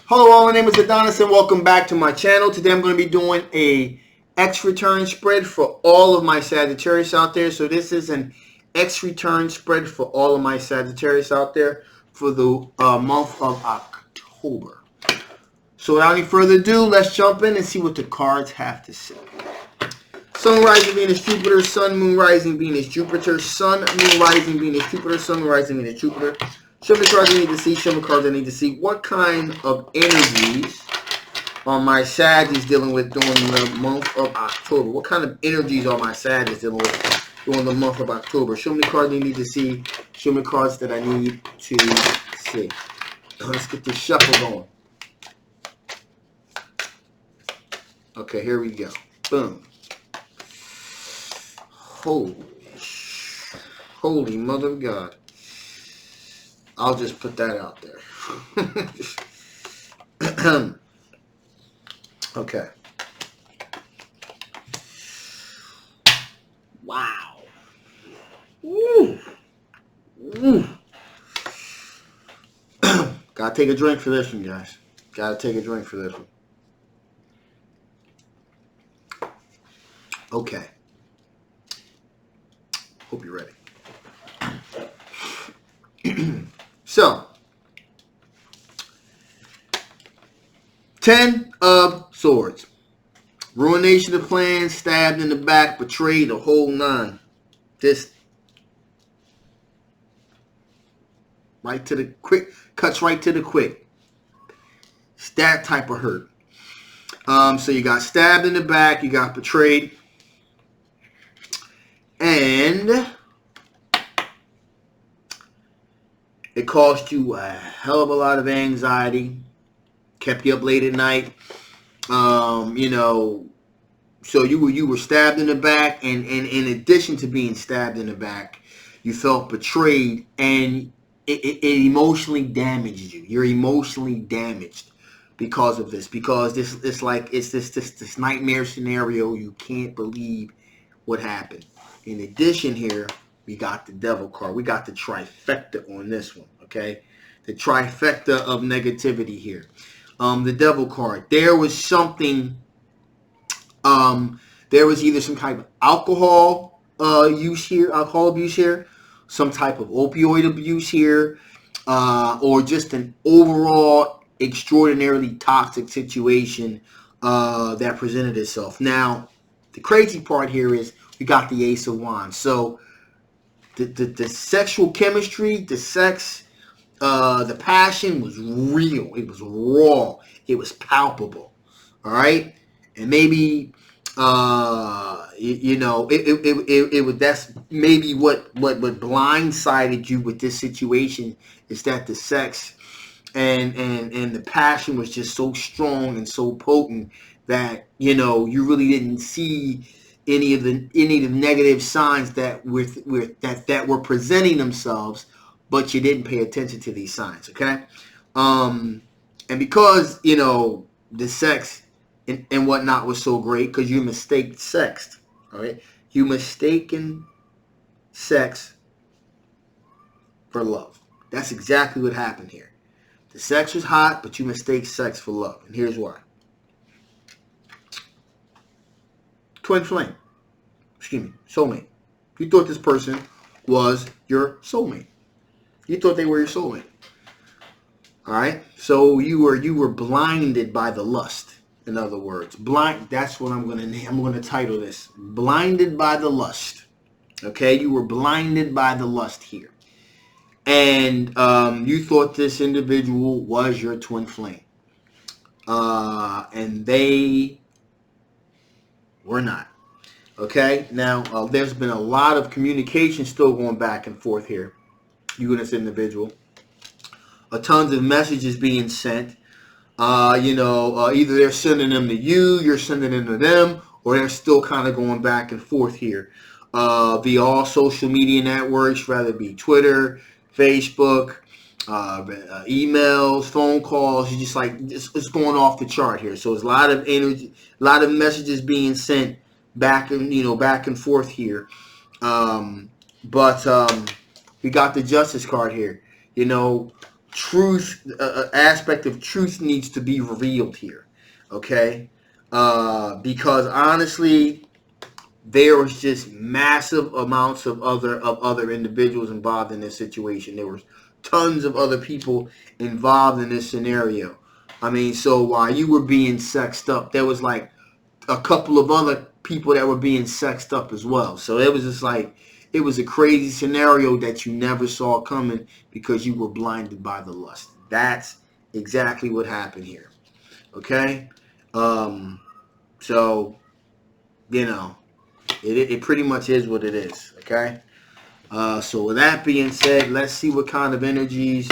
Hello all, my name is Adonis and welcome back to my channel. Today I'm going to be doing a X return spread for all of my Sagittarius out there. So this is an X return spread for all of my Sagittarius out there for the month of October. So without any further ado, let's jump in and see what the cards have to say. Sun, rising, Venus, Jupiter. Sun, moon, rising, Venus, Jupiter. Sun, moon, rising, Venus, Jupiter. Sun, moon, rising, Venus, Jupiter. Show me the cards I need to see. Show me the cards I need to see. What kind of energies are my Sagittarius dealing with during the month of October? What kind of energies are my Sagittarius dealing with during the month of October? Show me the cards I need to see. Show me the cards that I need to see. Let's get this shuffle going. Okay, here we go. Boom. Holy mother of God. I'll just put that out there. Okay. Wow. Woo. Gotta take a drink for this one, guys. Gotta take a drink for this one. Okay. Hope you're ready. So, 10 of Swords. Ruination of plans, stabbed in the back, betrayed, the whole nine. This right to the quick, cuts right to the quick. It's that type of hurt. So you got stabbed in the back, you got betrayed, and it caused you a hell of a lot of anxiety, kept you up late at night. You know, so you were stabbed in the back, and in addition to being stabbed in the back, you felt betrayed, and it emotionally damaged you. You're emotionally damaged because of this, because it's like it's this nightmare scenario. You can't believe what happened. In addition, here we got the Devil card. We got the trifecta on this one, okay? The trifecta of negativity here. The Devil card. There was something, there was either some type of alcohol use here, alcohol abuse here, some type of opioid abuse here, or just an overall extraordinarily toxic situation that presented itself. Now, the crazy part here is we got the Ace of Wands. So, the sexual chemistry, the sex, the passion was real. It was raw. It was palpable. All right, and maybe you know it was, that's maybe what blindsided you with this situation, is that the sex and the passion was just so strong and so potent that you know you really didn't see any of the negative signs that were presenting themselves, but you didn't pay attention to these signs, okay? And because you know the sex and whatnot was so great, because you mistake sex, all right? You mistaken sex for love. That's exactly what happened here. The sex was hot, but you mistake sex for love, and here's why. Twin flame. Excuse me, soulmate. You thought this person was your soulmate. You thought they were your soulmate. All right? So you were blinded by the lust. In other words, blind. That's what I'm going to title this. Blinded by the lust. Okay? You were blinded by the lust here. And you thought this individual was your twin flame. And they were not. Okay, now there's been a lot of communication still going back and forth here. You and this individual, tons of messages being sent. You know, either they're sending them to you, you're sending them to them, or they're still kind of going back and forth here via all social media networks, whether it be Twitter, Facebook, emails, phone calls. You just like it's going off the chart here. So there's a lot of energy, a lot of messages being sent back and forth here. But we got the Justice card here. You know, truth, aspect of truth needs to be revealed here, okay? Because honestly, there was just massive amounts of other individuals involved in this situation. There was tons of other people involved in this scenario. I mean, so while you were being sexed up, there was like a couple of other people that were being sexed up as well. So it was just like, it was a crazy scenario that you never saw coming because you were blinded by the lust. That's exactly what happened here. Okay? So, you know, it pretty much is what it is. Okay? So with that being said, let's see what kind of energies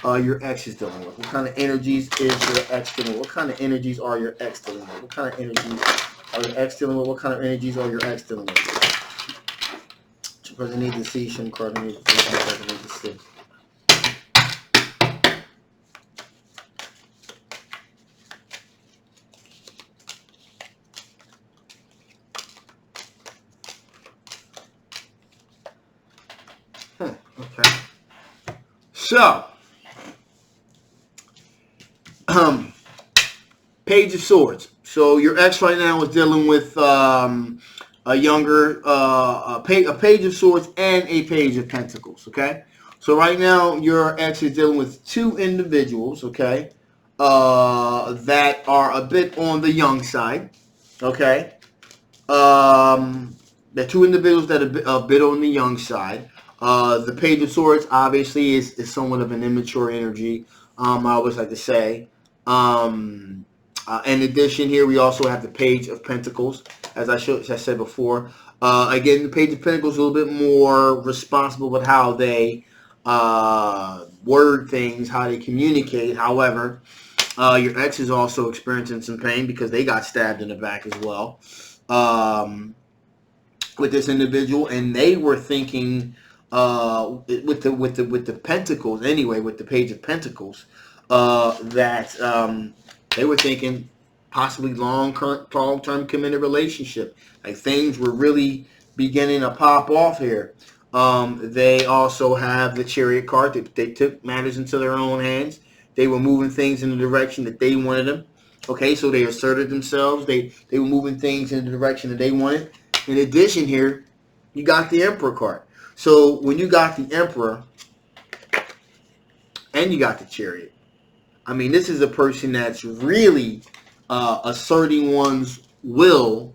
your ex is dealing with. What kind of energies is your ex dealing with? What kind of energies are your ex dealing with? What kind of energies are your ex dealing with? What kind of energies are your ex dealing with? Because I need to see some cards. I need to see some cards. I need to see. Okay. So, Page of Swords. So your ex right now is dealing with a younger, a Page of Swords and a Page of Pentacles. Okay. So right now your ex is dealing with two individuals. Okay. That are a bit on the young side. Okay. The two individuals that are a bit on the young side. The Page of Swords obviously is somewhat of an immature energy. I always like to say. In addition, here we also have the Page of Pentacles, as I said before. Again, the Page of Pentacles is a little bit more responsible with how they word things, how they communicate. However, your ex is also experiencing some pain because they got stabbed in the back as well. With this individual, and they were thinking with the Pentacles anyway, with the Page of Pentacles, that they were thinking possibly long-term committed relationship. Like things were really beginning to pop off here. They also have the Chariot card. They took matters into their own hands. They were moving things in the direction that they wanted them. Okay, so they asserted themselves. They were moving things in the direction that they wanted. In addition here, you got the Emperor card. So when you got the Emperor and you got the Chariot, I mean, this is a person that's really asserting one's will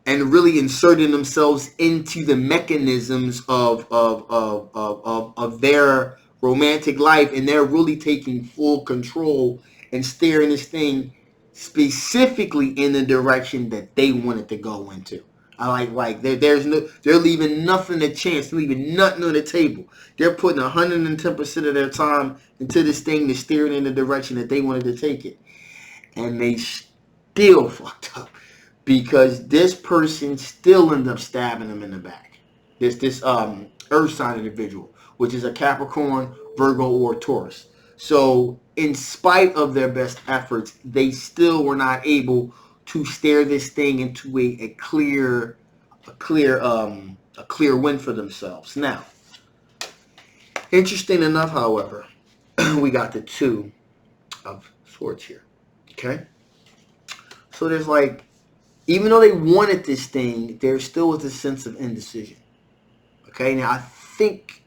and really inserting themselves into the mechanisms of their romantic life, and they're really taking full control and steering this thing specifically in the direction that they want it to go into. I like they're leaving nothing to chance, leaving nothing on the table. They're putting 110% of their time into this thing to steer it in the direction that they wanted to take it, and they still fucked up because this person still ended up stabbing them in the back. This Earth sign individual, which is a Capricorn, Virgo, or Taurus. So in spite of their best efforts, they still were not able to steer this thing into a clear win for themselves. Now, interesting enough, however, we got the Two of Swords here. Okay, so there's like, even though they wanted this thing, there still was a sense of indecision. Okay, now I think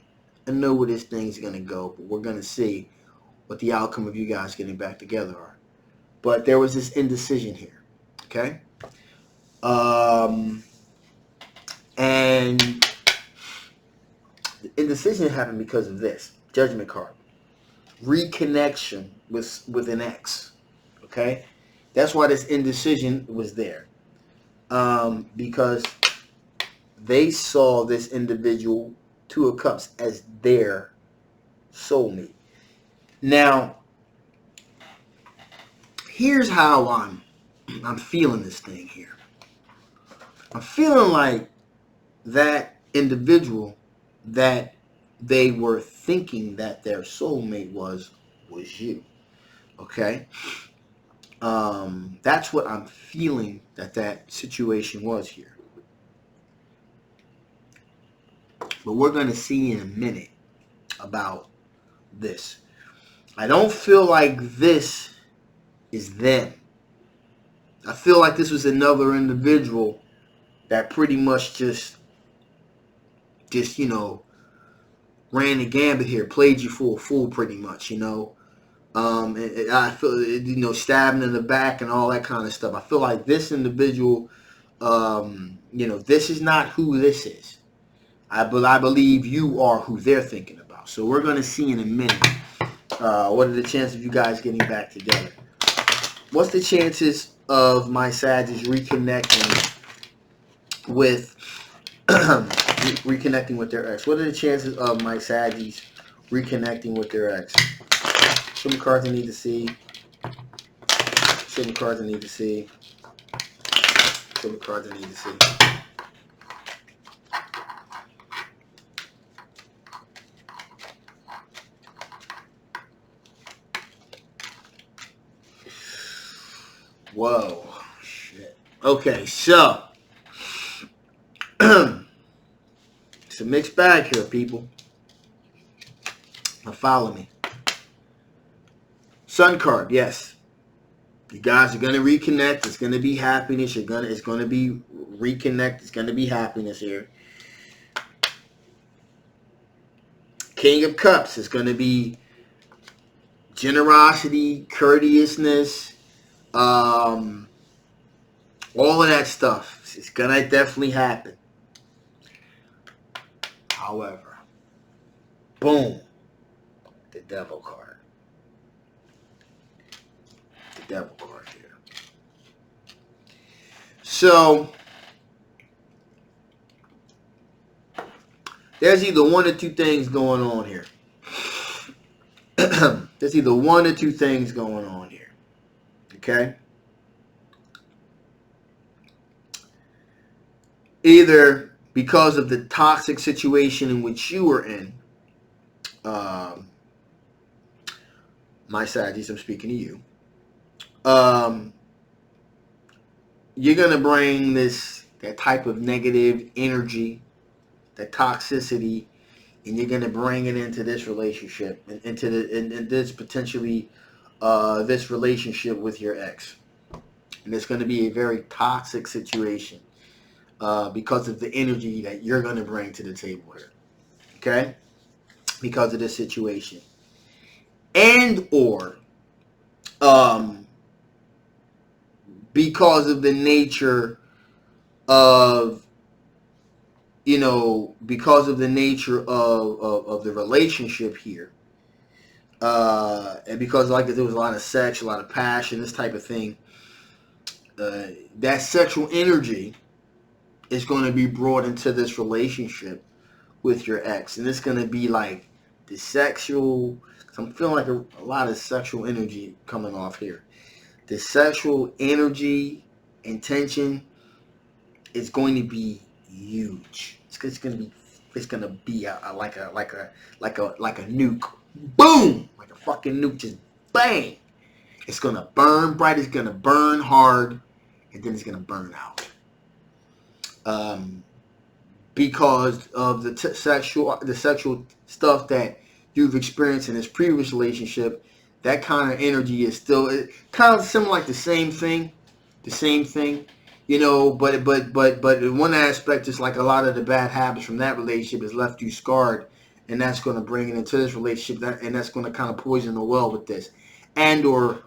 I know where this thing's gonna go, but we're gonna see what the outcome of you guys getting back together are. But there was this indecision here. Okay. And the indecision happened because of this Judgment card, reconnection with an ex. Okay, that's why this indecision was there, because they saw this individual, Two of Cups, as their soulmate. Now, here's how I'm feeling this thing here. I'm feeling like that individual that they were thinking that their soulmate was you. Okay? That's what I'm feeling that situation was here. But we're going to see in a minute about this. I don't feel like this is them. I feel like this was another individual that pretty much just you know, ran the gambit here, played you for a fool, pretty much, you know. I feel, you know, stabbing in the back and all that kind of stuff. I feel like this individual, you know, this is not who this is. I believe you are who they're thinking about. So we're going to see in a minute. What are the chances of you guys getting back together? What's the chances of my Sagittarius reconnecting with reconnecting with their ex? What are the chances of my Sagittarius reconnecting with their ex? Show me cards I need to see. Show me cards I need to see. Show me cards I need to see. Whoa. Shit. Okay, so it's a mixed bag here, people. Now follow me. Sun card, yes. You guys are gonna reconnect. It's gonna be happiness. It's gonna be reconnect. It's gonna be happiness here. King of Cups is gonna be generosity, courteousness, all of that stuff. It's gonna definitely happen. However, boom, the devil card. The devil card here. So there's either one or two things going on here. There's either one or two things going on here. Okay? Either because of the toxic situation in which you were in, my Sagittarius, I'm speaking to you. You're gonna bring that type of negative energy, that toxicity, and you're gonna bring it into this relationship, into this potentially this relationship with your ex, and it's gonna be a very toxic situation because of the energy that you're gonna bring to the table here. Okay, because of this situation, and or because of the nature of, you know, because of the nature of the relationship here, and because like there was a lot of sex, a lot of passion, this type of thing, that sexual energy is going to be brought into this relationship with your ex, and it's going to be like the sexual, cause I'm feeling like a lot of sexual energy coming off here. The sexual energy and tension is going to be huge. It's going to be like a nuke. Boom! Like a fucking nuke, just bang! It's going to burn bright, it's going to burn hard, and then it's going to burn out. Because of the sexual stuff that you've experienced in this previous relationship, that kind of energy is still kind of similar, like the same thing, you know. But in one aspect, it's like a lot of the bad habits from that relationship has left you scarred, and that's going to bring it into this relationship, and that's going to kind of poison the well with this, and or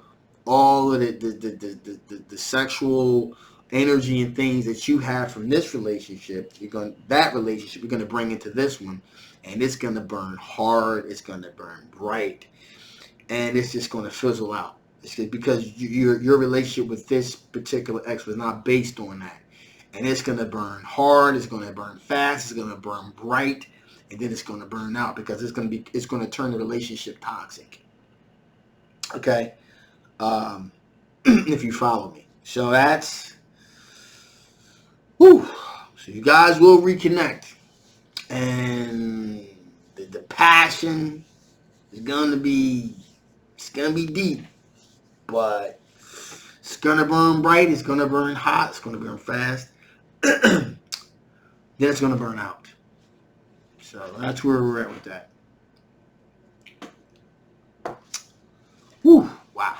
all of the sexual energy and things that you have from this relationship, you're going to bring into this one, and it's going to burn hard, it's going to burn bright, and it's just going to fizzle out. It's just because your relationship with this particular ex was not based on that, and it's going to burn hard, it's going to burn fast, it's going to burn bright, and then it's going to burn out because it's going to turn the relationship toxic. Okay, if you follow me. So that's. Whew. So you guys will reconnect, and the passion is gonna be deep, but it's gonna burn bright, it's gonna burn hot, it's gonna burn fast, then it's gonna burn out. So that's where we're at with that. Whew, wow.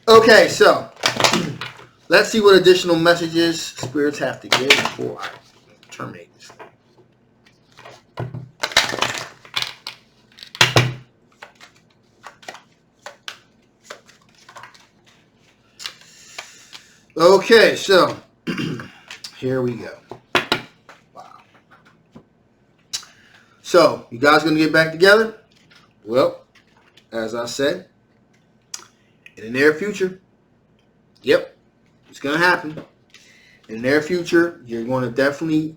Okay, so let's see what additional messages spirits have to give before I terminate this. Okay, so here we go. Wow. So, you guys going to get back together? Well, as I said, in the near future, yep, it's going to happen. In the near future, you're going to definitely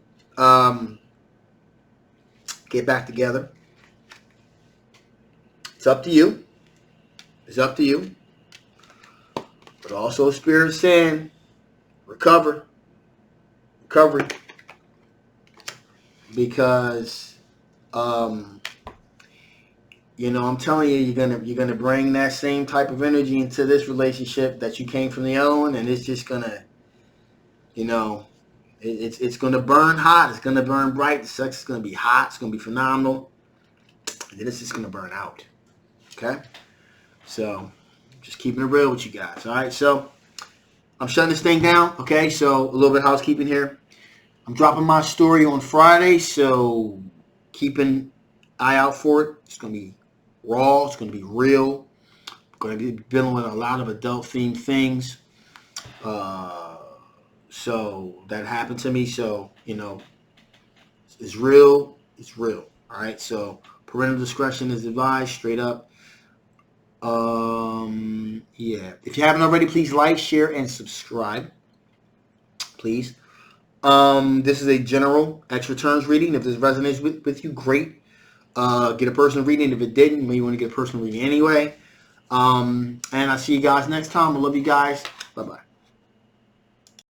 get back together. It's up to you. It's up to you. But also Spirit saying, recovery. Because you know, I'm telling you, you're gonna bring that same type of energy into this relationship that you came from the other one, and it's just gonna, you know, it's gonna burn hot. It's gonna burn bright. The sex is gonna be hot. It's gonna be phenomenal, and then it's just gonna burn out. Okay, so just keeping it real with you guys. All right, so I'm shutting this thing down. Okay, so a little bit of housekeeping here. I'm dropping my story on Friday, so keep an eye out for it. It's going to be raw. It's going to be real. I'm going to be dealing with a lot of adult-themed things. So that happened to me. So, you know, it's real. It's real. All right, so parental discretion is advised, straight up. Yeah. If you haven't already, please like, share, and subscribe. Please. This is a general X returns reading. If this resonates with you, great. Get a personal reading. If it didn't, you may want to get a personal reading anyway. And I'll see you guys next time. I love you guys. Bye-bye.